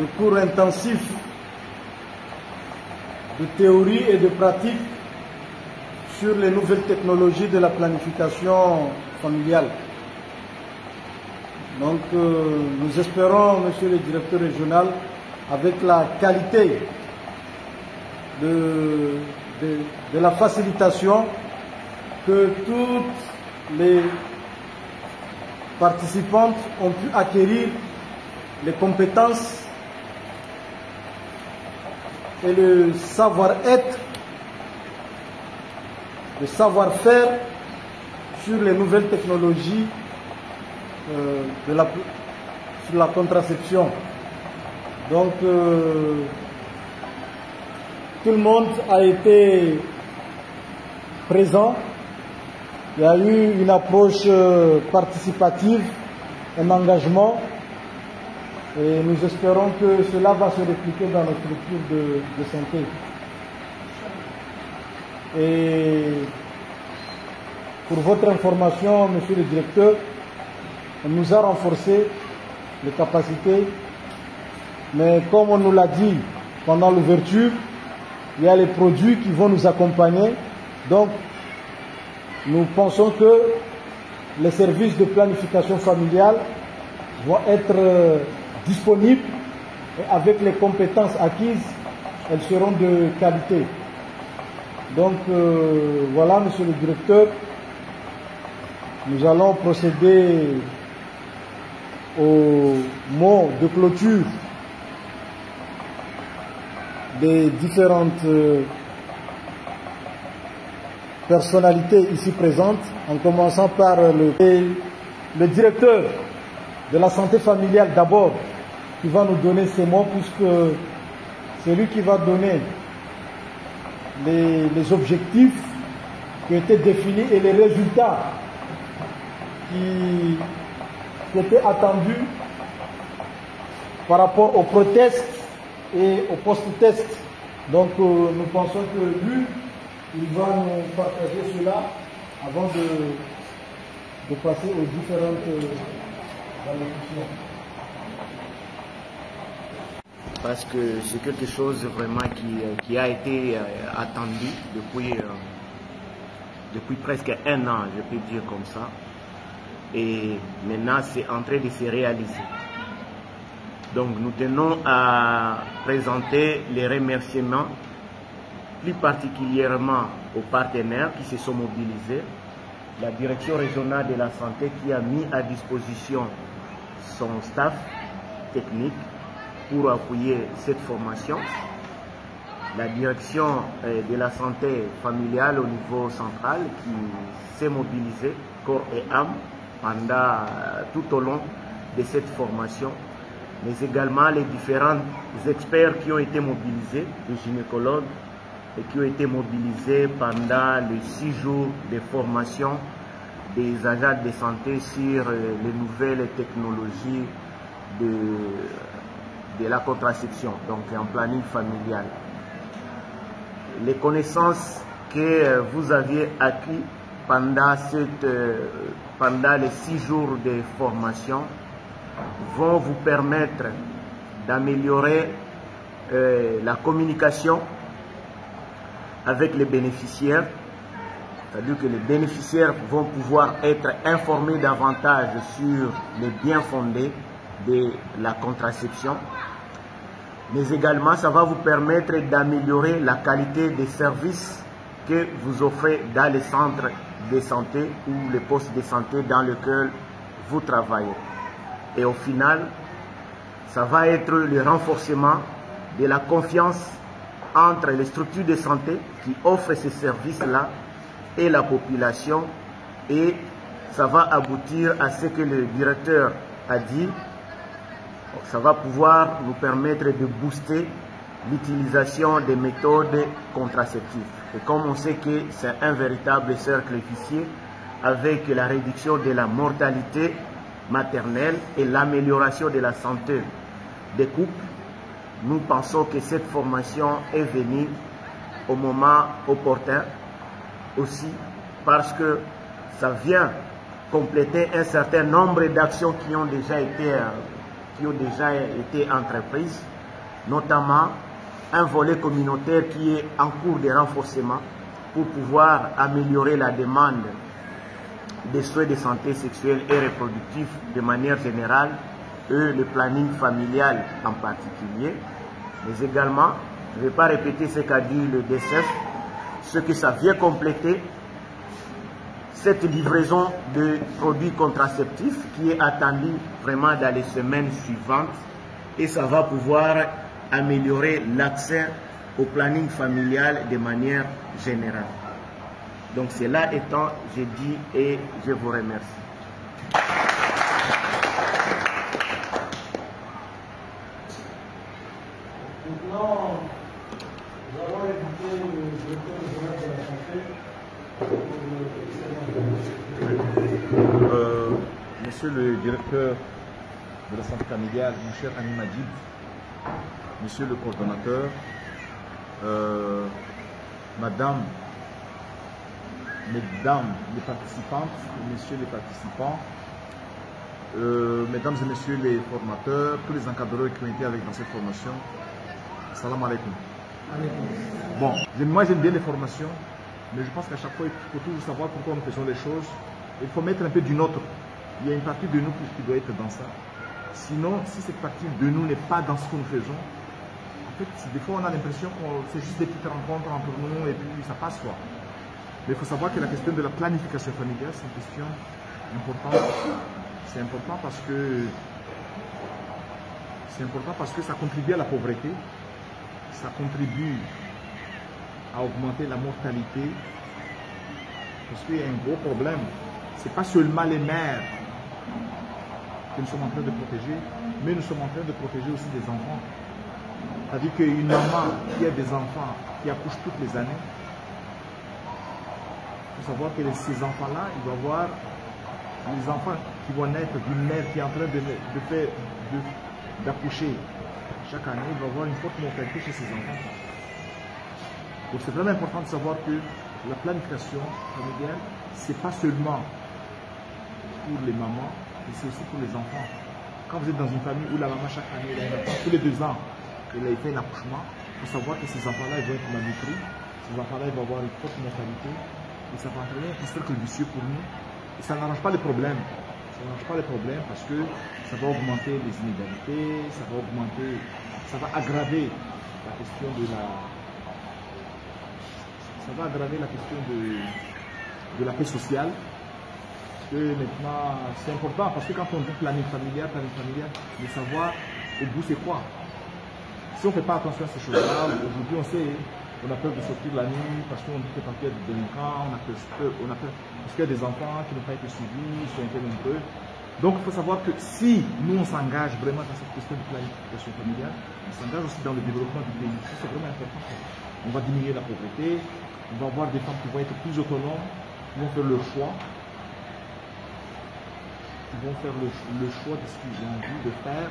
de cours intensifs de théorie et de pratique sur les nouvelles technologies de la planification familiale. Donc nous espérons, monsieur le directeur régional, avec la qualité de la facilitation, que toutes les participantes ont pu acquérir les compétences et le savoir-être, le savoir-faire sur les nouvelles technologies sur la contraception. Donc tout le monde a été présent. Il y a eu une approche participative, un engagement, et nous espérons que cela va se répliquer dans nos structures de santé. Et pour votre information, monsieur le directeur, on nous a renforcé les capacités, mais comme on nous l'a dit pendant l'ouverture, il y a les produits qui vont nous accompagner. Donc, nous pensons que les services de planification familiale vont être disponibles et avec les compétences acquises, elles seront de qualité. Donc, voilà, monsieur le directeur, nous allons procéder au mot de clôture des différentes personnalités ici présentes, en commençant par le directeur de la santé familiale d'abord, qui va nous donner ces mots, puisque c'est lui qui va donner les objectifs qui étaient définis et les résultats qui étaient attendus par rapport aux pré-tests et aux post-tests. Donc nous pensons que lui, il va nous partager cela avant de passer aux différentes allocutions. Parce que c'est quelque chose vraiment qui a été attendu depuis presque un an, je peux dire comme ça. Et maintenant, c'est en train de se réaliser. Donc, nous tenons à présenter les remerciements, plus particulièrement aux partenaires qui se sont mobilisés, la direction régionale de la santé qui a mis à disposition son staff technique pour appuyer cette formation, la direction de la santé familiale au niveau central qui s'est mobilisée corps et âme pendant tout au long de cette formation, mais également les différents experts qui ont été mobilisés, les gynécologues, et qui ont été mobilisés pendant les 6 jours de formation des agents de santé sur les nouvelles technologies de la contraception, donc en planning familial. Les connaissances que vous aviez acquises pendant les 6 jours de formation vont vous permettre d'améliorer la communication avec les bénéficiaires, c'est-à-dire que les bénéficiaires vont pouvoir être informés davantage sur les biens fondés de la contraception, mais également ça va vous permettre d'améliorer la qualité des services que vous offrez dans les centres de santé ou les postes de santé dans lesquels vous travaillez. Et au final, ça va être le renforcement de la confiance entre les structures de santé qui offrent ces services-là et la population, et ça va aboutir à ce que le directeur a dit. Ça va pouvoir nous permettre de booster l'utilisation des méthodes contraceptives. Et comme on sait que c'est un véritable cercle vicieux avec la réduction de la mortalité maternelle et l'amélioration de la santé des couples, nous pensons que cette formation est venue au moment opportun aussi parce que ça vient compléter un certain nombre d'actions qui ont déjà été qui ont déjà été entreprises, notamment un volet communautaire qui est en cours de renforcement pour pouvoir améliorer la demande des soins de santé sexuelle et reproductive de manière générale, et le planning familial en particulier. Mais également, je ne vais pas répéter ce qu'a dit le DSF, ce que ça vient compléter cette livraison de produits contraceptifs qui est attendue vraiment dans les semaines suivantes, et ça va pouvoir améliorer l'accès au planning familial de manière générale. Donc cela étant, je dis et je vous remercie. Maintenant, nous allons inviter le directeur régional de la santé. Monsieur le directeur de la santé familiale, mon cher Ami Madjid, monsieur le coordonnateur, mesdames les participantes, messieurs les participants, mesdames et messieurs les formateurs, tous les encadreurs qui ont été avec dans cette formation, salam alaikum. Bon, moi j'aime bien les formations, mais je pense qu'à chaque fois il faut toujours savoir pourquoi nous faisons les choses. Il faut mettre un peu du nôtre. Il y a une partie de nous qui doit être dans ça. Sinon, si cette partie de nous n'est pas dans ce que nous faisons, en fait, des fois on a l'impression que c'est juste des petites rencontres entre nous et puis ça passe quoi. Mais il faut savoir que la question de la planification familiale, c'est une question importante. C'est important parce que ça contribue à la pauvreté, ça contribue à augmenter la mortalité, parce qu'il y a un gros problème. Ce n'est pas seulement les mères que nous sommes en train de protéger, mais nous sommes en train de protéger aussi des enfants. C'est-à-dire qu'une maman qui a des enfants, qui accouche toutes les années, il faut savoir que ces enfants-là, il va avoir les enfants qui vont naître d'une mère qui est en train d'accoucher. Chaque année, il va avoir une forte mortalité chez ces enfants. Donc c'est vraiment important de savoir que la planification familiale, ce n'est pas seulement pour les mamans, mais c'est aussi pour les enfants. Quand vous êtes dans une famille où la maman chaque année, elle a un enfant, tous les 2 ans, elle a fait un accouchement, il faut savoir que ces enfants-là, ils vont être malnutris, ces enfants-là, ils vont avoir une forte mortalité, et ça va entraîner un cercle vicieux pour nous, et ça n'arrange pas les problèmes. Ça n'arrange pas les problèmes parce que ça va augmenter les inégalités, ça va aggraver la question de la paix sociale. Que maintenant, c'est important parce que quand on dit planning familial, de savoir au bout c'est quoi. Si on ne fait pas attention à ces choses-là, aujourd'hui on sait, on a peur de sortir la nuit parce qu'on dit que parfois il y a des délinquants, on a peur parce qu'il y a des enfants qui n'ont pas été suivis, ils sont un peu nombreux. Donc il faut savoir que si nous on s'engage vraiment dans cette question de planification familiale, on s'engage aussi dans le développement du pays. C'est vraiment important. On va diminuer la pauvreté, on va avoir des femmes qui vont être plus autonomes, qui vont faire leur choix. Ils vont faire le choix de ce qu'ils ont envie de faire.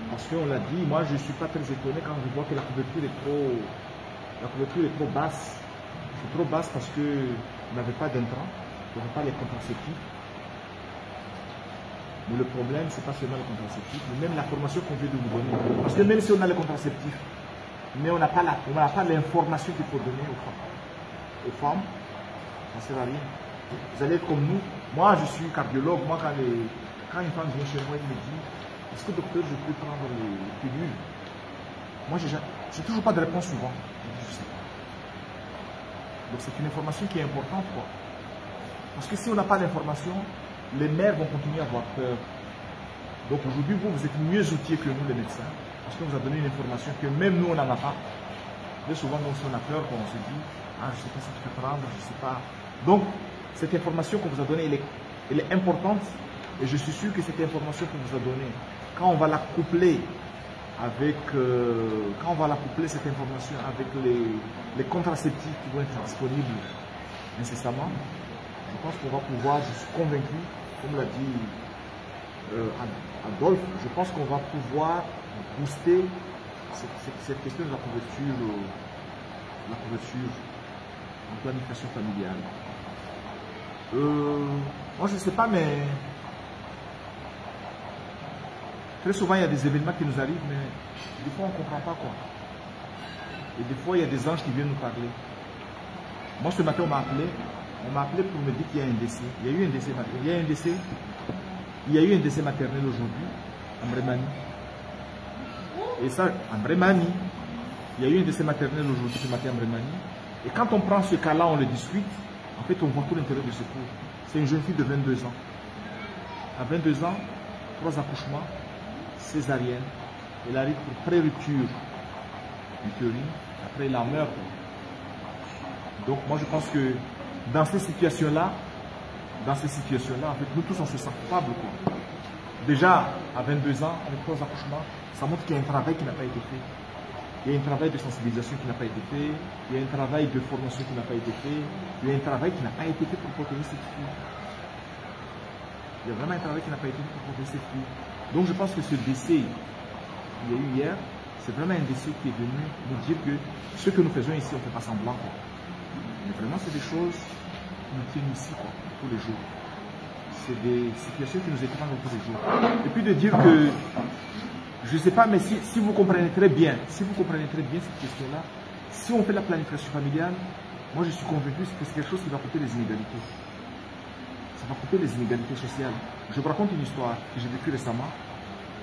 Parce qu'on l'a dit, moi je ne suis pas très étonné quand je vois que la couverture est trop basse. C'est trop basse parce qu'on n'avait pas d'intrants, on n'avait pas les contraceptifs. Mais le problème, ce n'est pas seulement les contraceptifs, mais même la formation qu'on vient de vous donner. Parce que même si on a les contraceptifs, mais on n'a pas l'information qu'il faut donner aux femmes, ça ne sert à rien. Vous allez être comme nous. Moi, je suis cardiologue. Moi, quand une femme vient chez moi, elle me dit, est-ce que docteur, je peux prendre les pilules? Moi, je n'ai toujours pas de réponse souvent. Je ne sais pas. Donc, c'est une information qui est importante, quoi. Parce que si on n'a pas l'information, les mères vont continuer à avoir peur. Donc, aujourd'hui, vous êtes mieux outillés que nous, les médecins, parce qu'on vous a donné une information que même nous, on n'en a pas. Très souvent, nous, si on a peur, on se dit, ah, je ne sais pas si tu peux prendre, je ne sais pas. Donc, cette information qu'on vous a donnée, elle est importante, et je suis sûr que cette information qu'on vous a donnée, quand on va la coupler cette information avec les contraceptifs qui vont être disponibles incessamment, je pense qu'on va pouvoir, je suis convaincu, comme l'a dit Adolphe, je pense qu'on va pouvoir booster cette question de la couverture en planification familiale. Moi je ne sais pas, mais Très souvent, il y a des événements qui nous arrivent, mais des fois, on ne comprend pas quoi. Et des fois, il y a des anges qui viennent nous parler. Moi, ce matin, on m'a appelé pour me dire qu'il y a un décès. Il y a eu un décès maternel aujourd'hui, à Mbremani. Et ça, à Mbremani, il y a eu un décès maternel aujourd'hui, ce matin, à Mbremani. Et quand on prend ce cas-là, on le discute, en fait, on voit tout l'intérêt de ce cours. C'est une jeune fille de 22 ans. À 22 ans, 3 accouchements, césarienne. Elle arrive pour pré-rupture utérine. Après, elle en meurt. Donc, moi, je pense que dans ces situations-là, en fait, nous tous, on se sent coupable. Déjà, à 22 ans, avec 3 accouchements, ça montre qu'il y a un travail qui n'a pas été fait. Il y a un travail de sensibilisation qui n'a pas été fait. Il y a un travail de formation qui n'a pas été fait. Il y a un travail qui n'a pas été fait pour protéger cette fille. Il y a vraiment un travail qui n'a pas été fait pour protéger cette fille. Donc, je pense que ce décès qu'il y a eu hier, c'est vraiment un décès qui est venu nous dire que ce que nous faisons ici, on ne fait pas semblant. Mais vraiment, c'est des choses qui nous tiennent ici, tous les jours. C'est des situations qui nous étranglent tous les jours. Et puis de dire que, je ne sais pas, mais si vous comprenez très bien, cette question-là, si on fait la planification familiale, moi je suis convaincu que c'est quelque chose qui va couper les inégalités. Ça va couper les inégalités sociales. Je vous raconte une histoire que j'ai vécue récemment.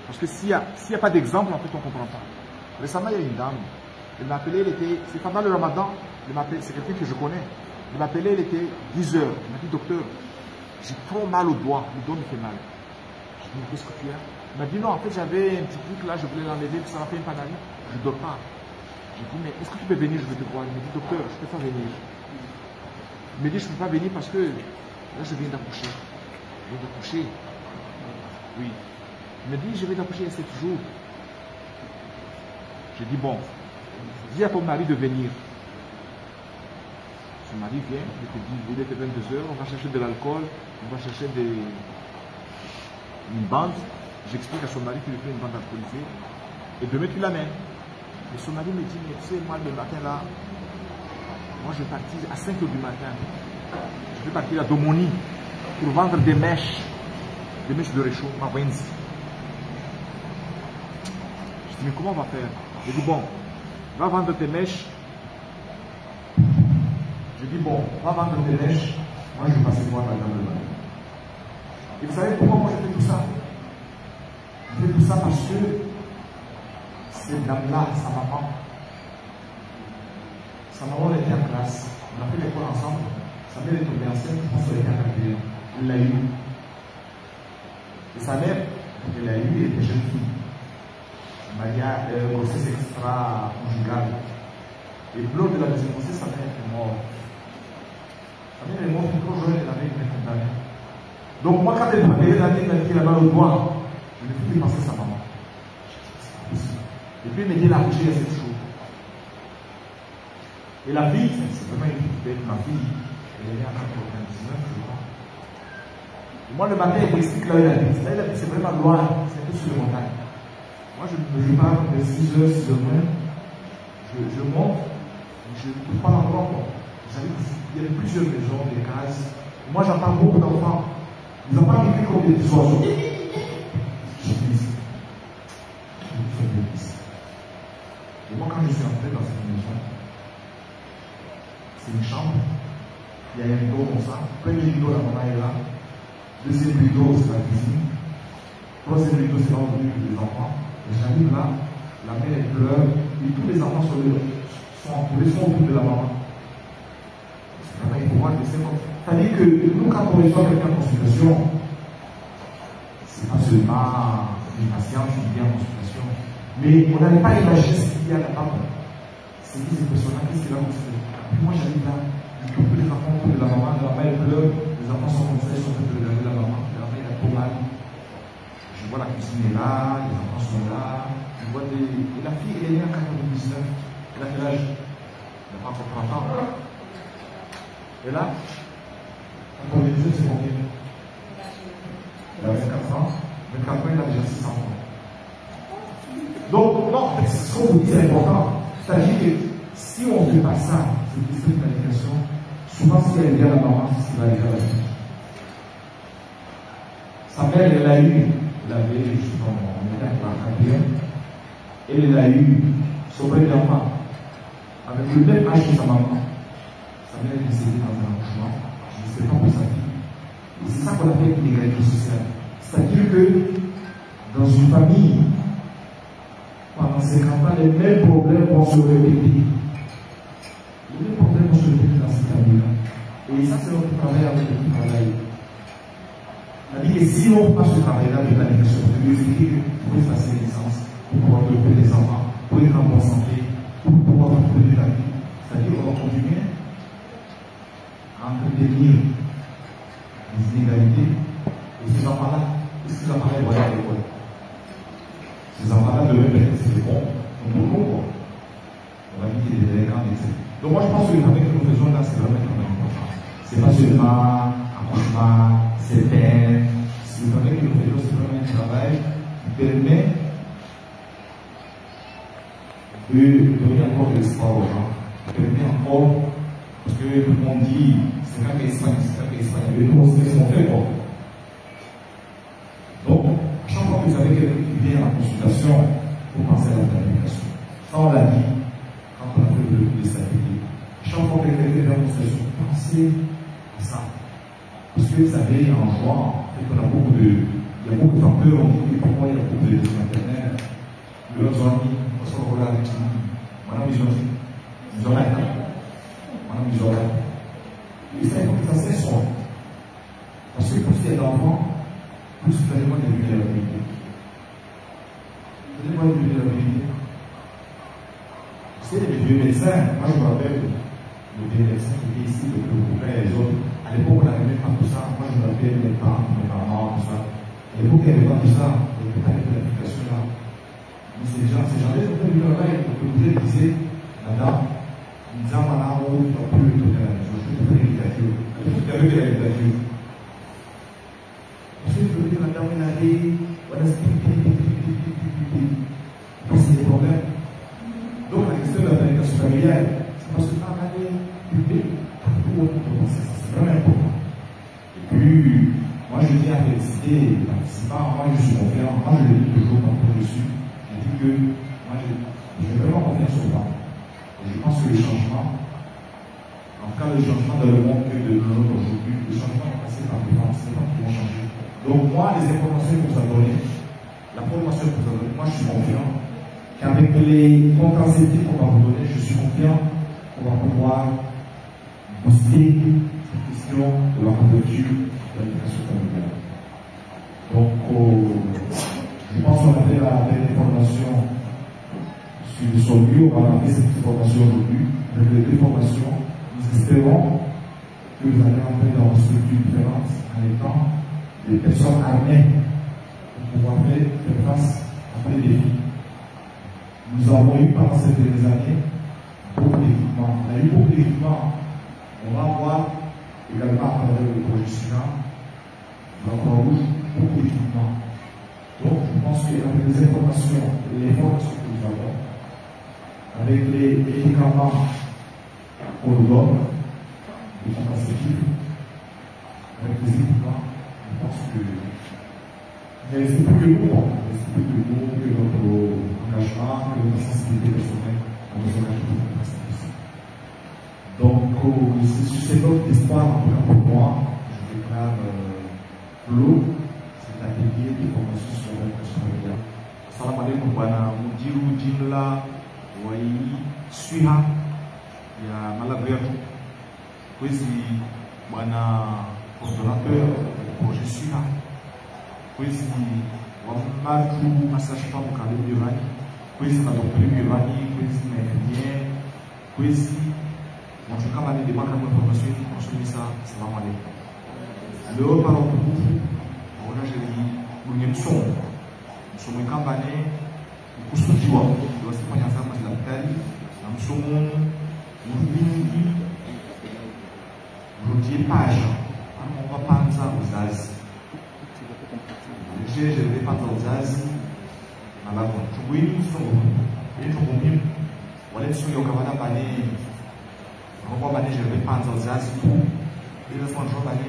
Parce que s'il n'y a pas d'exemple, en fait, on ne comprend pas. Récemment, il y a une dame. Elle m'a appelé, c'est pendant le ramadan. C'est quelqu'un que je connais. Elle m'a appelé, il était 10 heures. Elle m'a dit, docteur, j'ai trop mal au doigt. Le doigt me fait mal. Je lui ai dit, qu'est-ce que tu as? Elle m'a dit, non, en fait, j'avais un petit truc là, je voulais l'enlever, ça m'a fait une pananie. Je ne dors pas. J'ai dit, mais est-ce que tu peux venir? Je veux te voir. Elle m'a dit, docteur, je ne peux pas venir. Il m'a dit, je ne peux pas venir parce que là, je viens d'accoucher. Je viens d'accoucher. Oui. Il m'a dit, je vais d'accoucher il y a 7 jours. J'ai dit, bon, dis à ton mari de venir. Son mari vient, il était 22 heures, on va chercher de l'alcool, on va chercher une bande. J'explique à son mari qu'il lui fait une bande alcoolisée. Et demain, tu l'amènes. Et son mari me dit, mais tu sais, moi, le matin, là, moi, je vais partir à 5 heures du matin. Je vais partir à Domoni pour vendre des mèches de réchaud, ma Wenzi. Je dis, mais comment on va faire? Je dis, bon, va vendre tes mèches. Je dis, bon, va vendre tes mèches. Moi, je vais passer voir dans le bain. Et vous savez pourquoi moi je fais tout ça? Je fais tout ça parce que cette dame-là, sa maman était en classe. On a fait l'école ensemble. Sa mère est tombée enceinte, je pense qu'elle était en quatrième. Elle l'a eu. Et sa mère, elle l'a eu, elle était jeune fille. Maria, grossesse extra-conjugale. Et lors de la deuxième grossesse, sa mère est morte. Sa mère est morte trop jeune, elle avait une vingtaine d'années. Donc moi, quand elle m'a appelé la tête, elle m'a dit là-bas au doigt, je me suis penser sa maman. Et puis elle m'a dit, elle a accouché il y a 7 jours. Et la fille, c'est vraiment une petite bête, ma fille, elle est née en 1999, je crois. Et moi, le matin, elle m'explique là où elle habite. Là, elle habite, c'est vraiment loin, c'est un peu sur les montagnes. Moi, je pars de 6h, 6h20, je monte, je ne trouve pas l'endroit. Il y a plusieurs maisons, des cases. Moi, j'entends beaucoup d'enfants. Les enfants qui crient comme des petits oiseaux. Je suis ici. Et moi, quand je suis entré dans cette maison, c'est une chambre. Il y a un rideau comme ça. Premier rideau, la maman est là. Deuxième rideau, c'est la cuisine. Troisième rideau, c'est là où on occupe les enfants. Et j'arrive là, la mère elle pleure, et tous les enfants sont entourés, sont autour de la maman. C'est vraiment, il faut voir que c'est comme ça. C'est-à-dire que nous, quand on reçoit quelqu'un en consultation, c'est pas seulement une patiente qui vient en consultation, mais on n'arrive pas à imaginer ce qu'il y a là-bas. C'est qui cette personne-là, qu'est-ce qu'il a consulté. Puis moi, j'arrive là, je trouve que les enfants autour de la maman elle pleure, les enfants sont comme ça, ils sont en train de regarder la maman, la maman elle a trop mal. Je vois la cuisine est là, les enfants sont là, je vois des... Et la fille, elle est née en 99, elle a quel âge? Elle n'a pas encore 30 ans. Et là, en 2017, c'est combien? Elle a 24 ans, 24 ans, elle a déjà 600 ans. Donc, non, ce qu'on vous dit, c'est important. C'est-à-dire que si on ne fait pas ça, cette planification, souvent, si elle vient à la maman, c'est ce qui va arriver à la fille. Sa mère, elle l'a eu. Elle avait justement, on était à 51. Elle a eu son premier enfant avec le même âge que sa maman. Sa mère est décédée dans un accouchement. Je ne sais pas pour sa fille. Et c'est ça qu'on appelle l'inégalité sociale. C'est-à-dire que dans une famille, pendant 50 ans, les mêmes problèmes vont se répéter. Les mêmes problèmes vont se répéter dans cette famille-là. Et ça, c'est notre travail avec le travail. C'est-à-dire que si on passe ce travail-là de planification, de vérifier que vous pouvez passer l'essence pour pouvoir développer des enfants, pour être en bonne santé, pour pouvoir entretenir la vie, c'est-à-dire qu'on va continuer à entretenir les inégalités. Et ces enfants-là, est-ce qu'ils apparaissent pour aller à l'école? Ces enfants-là, demain, c'est bon, on peut comprendre. On va dire qu'il y a des délinquants, etc. Donc moi, je pense que le travail que nous faisons là, c'est vraiment très important. C'est pas seulement accouchement, c'est peine. Le travail que nous faisons, c'est vraiment un travail qui permet de donner encore de l'espoir aux gens, qui permet encore, parce que tout le monde dit, c'est pas qu'Espagne, mais nous, on sait ce qu'on fait, quoi. Donc, chaque fois que vous avez quelqu'un qui vient en consultation, vous pensez à la planification. Ça, on l'a dit quand on a fait le stabilité. Chaque fois que quelqu'un vient en consultation, pensez à ça. Parce que vous savez, en juin, il y a beaucoup de facteurs, on dit pourquoi il y a beaucoup de maternelles. Leurs amis, on se regarde avec ça. Madame Bizonti, Madame Bizonti. Et ça, il faut que ça cesse. Parce que plus il y a d'enfants, plus il y a de vulnérabilité. Vous avez quoi de vulnérabilité? C'est les vieux médecins. Moi, je me rappelle le vieux médecin qui était ici, le copain et les autres. À l'époque, on n'avait même pas tout ça. Moi, je me rappelle mes parents, tout ça. À l'époque, il n'y avait pas tout ça. Il n'y avait pas de planification là. Mais ces gens-là, ils ont fait du travail. Donc, le poulet disait, madame, il disait, madame, on ne peut plus donner la maison. Je peux faire l'éducation. À l'époque, il y avait de la l'éducation. Ensuite, je veux dire, madame, il allait, voilà, c'est des problèmes. Donc, la question de la planification familiale, c'est parce que quand on allait publier, c'est vraiment important. Et puis, moi je tiens à féliciter les participants, moi je suis confiant, moi je le dis toujours quand je suis, je dis que moi j'ai vraiment confiance au temps. Et je pense que le changement, en tout cas le changement dans le monde que de l'autre aujourd'hui, le changement va passer par les gens, c'est pas qui vont changer. Donc moi, les informations que vous avez données, la formation que vous avez donnée, moi je suis confiant qu'avec les contraceptifs qu'on va vous donner, je suis confiant qu'on va pouvoir booster cette question de la couverture de l'éducation familiale. Donc, je pense qu'on a fait la dernière formation sur le solide, on va faire cette formation aujourd'hui. Avec les deux formations, nous espérons que vous allez entrer dans une structure différente en étant des personnes armées pour pouvoir faire face à tous les défis. Nous avons eu pendant ces dernières années beaucoup d'équipements. On a eu beaucoup d'équipements. On va avoir également à travers le projet SINA, la Croix-Rouge, beaucoup d'équipements. Donc, je pense qu'avec les informations et les formations que nous avons, avec les médicaments qu'on nous donne, les contraceptifs, avec les équipements, je pense que mais c'est plus que nous, c'est plus que nous, que notre engagement, que notre sensibilité personnelle, on nous engage pour faire ça possible. Donc, c'est notre espoir, en tout cas pour moi, je déclare l'eau, c'est l'atelier de formation sur l'éducation familiale. Salam alaikum, bwana mujiru jimla wai swiha ya malabu yetu. Kwezi bwana coordonnateur du projet swiha. Kwezi wamatu masashpa mukalimu yurani. Kwezi madoktori yurani, kwezi maengineer, kwezi watu kama ni demaka mwa formation yetu kushumisa. Salamu alaikum. Leo para utukufu waona jeli mwenye msomo ikambane kusudiwa wasifanya zama za daktari na msomo mwingi rudie paja ama panza uzazi jeje de panza uzazi na lago tubuini msomo yetu muhimu wale sio kama bane kwa bane je de panza uzazi tu bila sonjo bane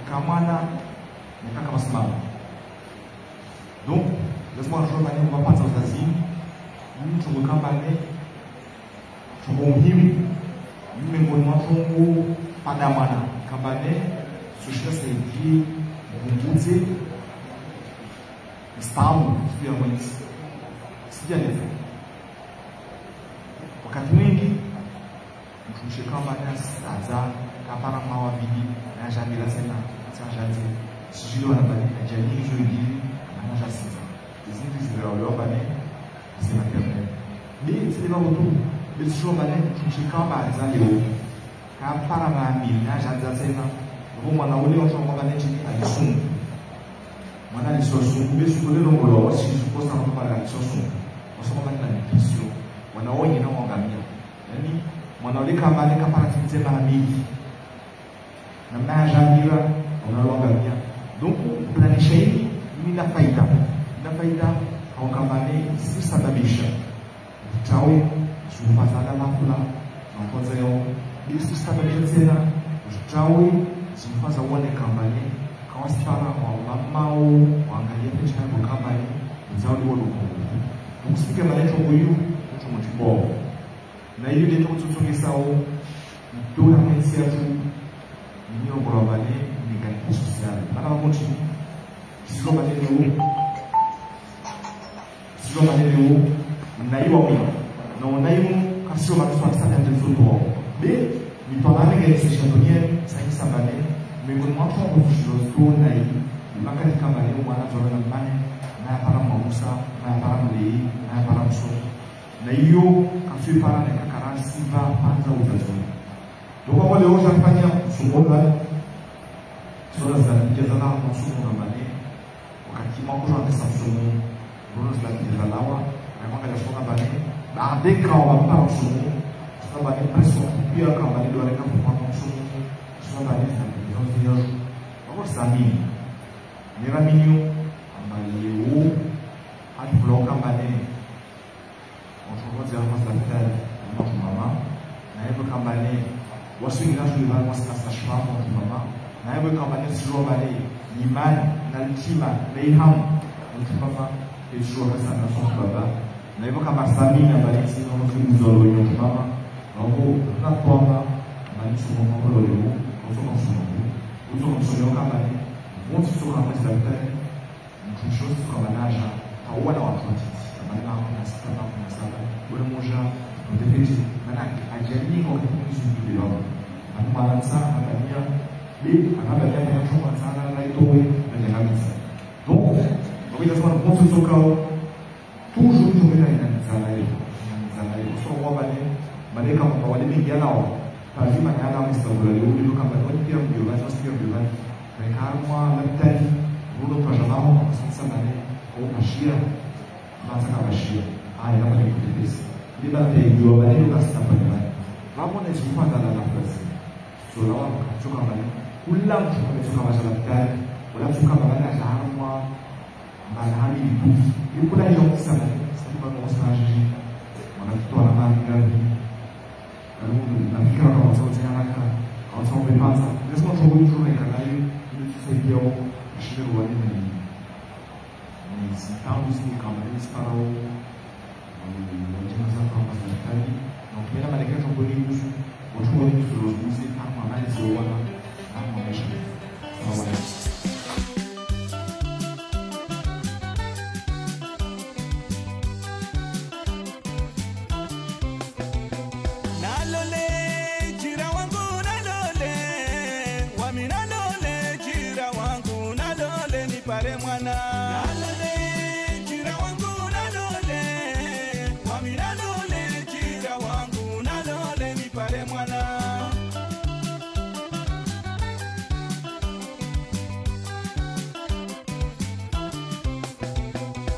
kamana Nataka masimamo. Donc, laisse-moi rejoindre Mani, on va pas aux Asie. Nous, tu me campagnes, tu me muhimu, nous, me montrons pada mana. Campagnes, ce chien, c'est qui, vous dites, estamos, espiritualmente, sijaeleza. Wakati mwingi mtumishi kama anaanza kapara mawabidi na jamii lazima sajaje sijui wanabadilika jamii hizo hivi anaanza sasa hizi zile bane sema kama ni sema mtu bisho bane mtumishi kama anaanza leo kapara mawabidi na jamii sema kwa ule watu ambao bane alisoma mwana lisoso besu kule ngolo wasi kukosa mtu pala lisoso wasoma bani na kisio wanaonye na wangamia yani mwanaoleka mbali kama anasema hamiki na mnajamira wanaloangamia donc planisha hili ina faida au kama ni si sababisha utawe sumfazana mafula na kwanza yao si sababisha tena utawe sumfaza uone kama ni kawasipara kwa mamao waangalia picha yako kama ni mzao ni waluko msike maneno huyu mtu mtibo na hiyo ndio tunachotumia ndio mensia tu ndio kwa bale ni kanisa social bana mmoja sio maneno na hiyo mimi na unayo kasio matatu sana ndio tunapo be ni pamane kwa sisi ndio sasa sabane miongoni mwa watu ambao na hii makati kama leo wanatoa na mane na para Musa na para Mlei na para Mso na hiyo kasio para na kakarasi va panza uzazi donc on leo tunafanya msumbuka sura za kijana na msumo na mane wakati mako tunapesa msumo bora za kijalawa na mwaka ya soka bane baada ya kwa para msumo sababu ni preso pia kama ndio aleka kwa msumo sababu ni ndio wao sami ni raminyo ambayo hadi bloka bane onchokoza hapa daktari na mama na hivyo kama ni wasinga tulivaa kwa sasa shamba kwa mama na hivyo kama ni sio bale imani na litima na ihamu mtupapa sio kasa na sio baba na hivyo kama samina bale sio mzolo yo mama na huko na kwamba bali sio mambo leo kwa sababu kama ni wote sio kama daktari mtumishi kama naja au wana watu maana kuna sasa kuna sasa bora moja ndepeti maana ajali kwa kitu ndio maana sana angalia bi anaangalia kwa chuma sana na itoe na jamii donc wakati sasa kwa sio kao toujours tumena ina sana hiyo so wabane maleka kwa wale mingi nao lazima ni ala mstabula leo ndio kama ndio ndio lazima sio ndio na kama daktari ndio tunajamao sasa bane kwa mashia masa kama shia haya kama ni kutesi bila tejua maneno kasa pale hapo na zifanya na nafasi so lawa kutoka bane kila mtu kutoka masala daktari wala kutoka bana haamwa bana hali ipo kuna hiyo sana sababu kwa masaji wanatoa na mali gani na fikra kama sauti haraka au sauti pasa lazima tuone kana hiyo ili tusaidia shida wale ni sitabu si kama ni sparao ndio kama daktari na kila maelekezo kwa hiyo watu wengi tunaruhusi kama mali sio wana kama maisha sawa.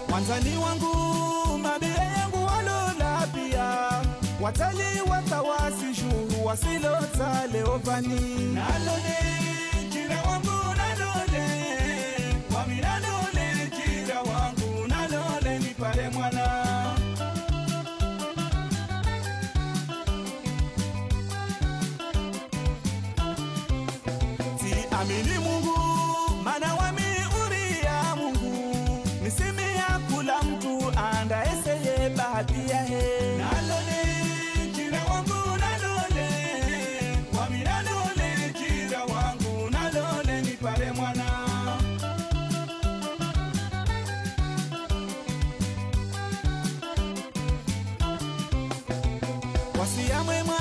Mwanzani wangu mabia yangu walola pia watali watawasi shuru wasilota leopani nalole jira wangu nalole wami nalole jira wangu nalole nipale mwana ti amini Mungu mana wami badia he nalole jira wangu nalole wami nalole jira wangu nalole nipare mwana wasia mwema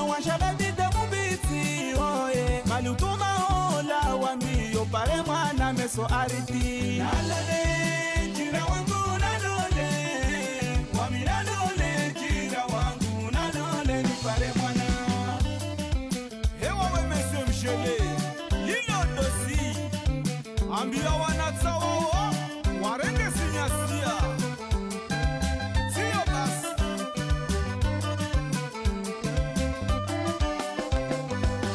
washababide mubiti oye malutuma ola wami yopare mwana meso ariti nalole jira wangu nalole wami nalole jira wangu nalole nipare mwana hewa we monsieur Mchele lilo dosi ambia wanatsawo warende sinyasia sio basi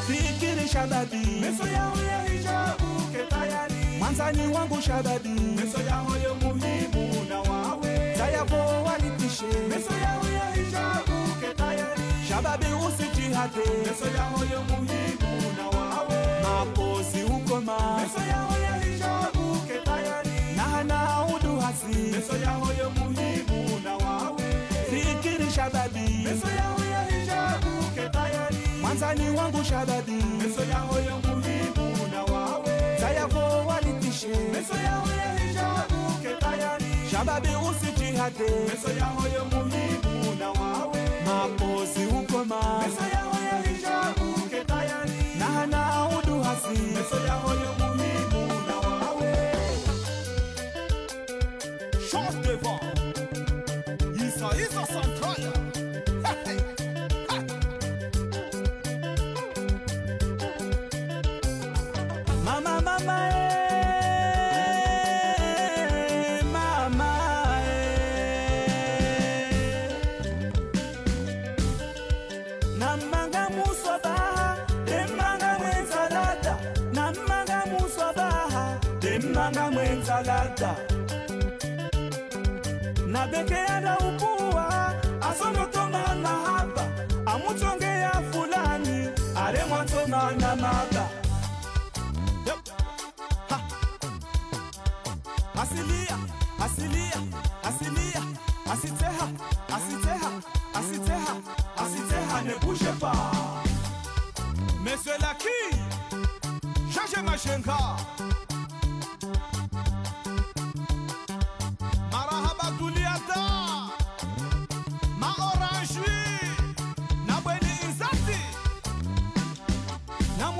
fikiri shababi meso yao ya hijabu ketayari Manzani wangu shababi meso yao ya muhimu na wawe Zayapo walitishe meso yao ya hijabu ketayari Shababi usijihate meso yao ya muhimu na wawe Mapozi ukoma meso yao ya hijabu ketayari Nahana uduhasi meso yao ya muhimu na wawe Fikiri shababi meso yao ya hijabu ketayari Manzani wangu shababi meso yao ya muhimu na wawe Zayapo walitishe meso yao ya hijabu ketayari Shababi usijihate meso yao ya muhimu na wawe Mapozi ukoma meso yao ya hijabu ketayari Nahana uduhasi meso yao ya muhimu na wawe Chante devant Isa Central Manga mwenzalata na beke ya ukua asono toma na hapa amutonge ya fulani ale mwantoma na maba ha. Asilia asiteha ne bouge pas Monsieur Laki Change ma chenka Marahaba Duliata Ma orange Na bweni izati Na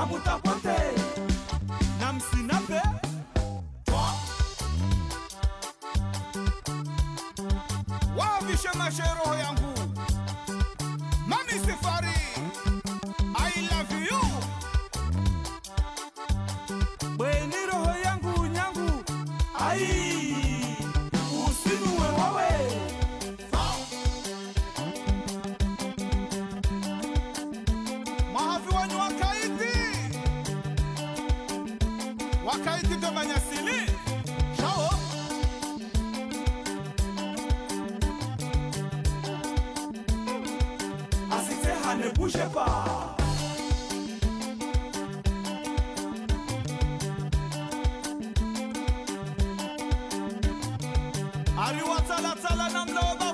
mutapote Na msinape Wavishe mashero yangu Mami Safari I love you Bweni roho yangu nyangu Ai Usinuwe wawe Mahafi wanyu Wakaiti to manyasili Shao Asiteha ne bouge pas Ariwa tala namloba